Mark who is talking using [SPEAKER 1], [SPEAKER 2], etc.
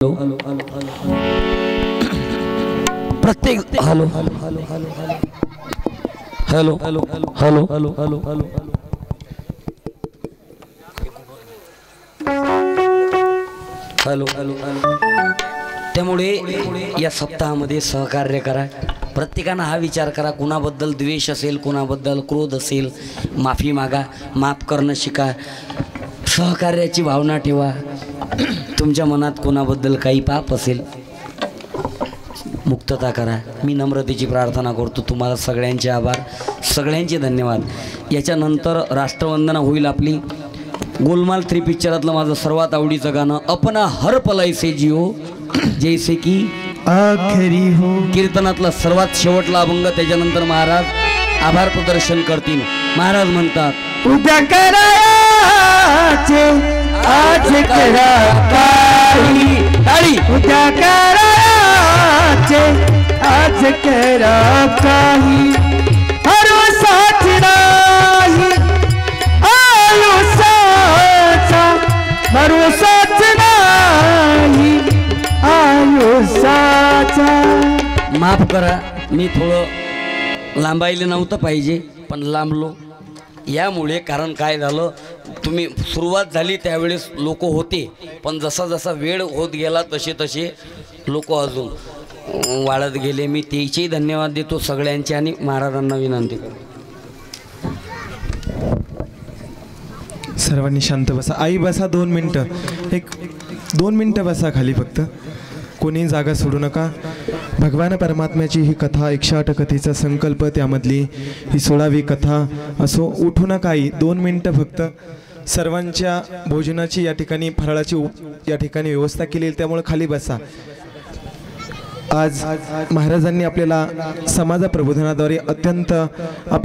[SPEAKER 1] Hello प्रत्येक hello hello hello hello hello hello hello hello hello hello hello hello. त्यामुळे या सप्ताहामध्ये सहकार्य करा। प्रत्येकाने हा विचार करा, कुणाबद्दल द्वेष असेल, कुणाबद्दल क्रोध असेल, माफी मागा, माफ करणं शिका, सहकार्याची भावना ठेवा। तुमच्या मनात कोणाबद्दल काही पाप असेल मुक्तता करा। मी नम्रतेची प्रार्थना करतो। तुम्हाला सगळ्यांचे आभार, सगळ्यांचे धन्यवाद। याच्यानंतर राष्ट्रवंदना होईल आपली। गोलमाल 3 पिक्चरातलं माझं सर्वात आवडीचं गाणं अपना हर पल ऐसे जियो जैसे की आखरी हो। कीर्तनातला सर्वात शेवटला अभंग, त्याच्यानंतर महाराज आभार प्रदर्शन करतील। महाराज म्हणतात, उद्या करायचे आज करा काही, ताळी। उद्या करायचे आज करा काही, भरोसाच नाही आयुष्याचा, भरोसाच नाही आयुष्याचा। माफ करा, मी थोडं लांबायला नव्हतं पाहिजे, पण लांबलो यामुळे। कारण काय झालं, तुम्ही सुरुवात झाली त्यावेळेस लोक होते, पण जसा जसा वेळ होत गेला तसे तसे लोक अजून वाढत गेले। मी त्याचेही धन्यवाद देतो सगळ्यांचे आणि महाराजांना विनंती करतो,
[SPEAKER 2] सर्वांनी शांत बसा। आई बसा 2 मिनटं, 1-2 मिनटं बसा खाली, फक्त कोणी जागा सोडू नका। भगवान परमात्म्याची ही कथा 108 कथेचा संकल्प, त्यामधली ही 16वी कथा असो। उठू नका आई, 2 मिनटं फक्त। सर्वांच्या भोजनाची या ठिकाणी, फराळाची या ठिकाणी व्यवस्था केली, त्यामुळे खाली बसा। आज महाराजांनी आपल्याला समाज प्रबोधनाद्वारे अत्यंत आपल्या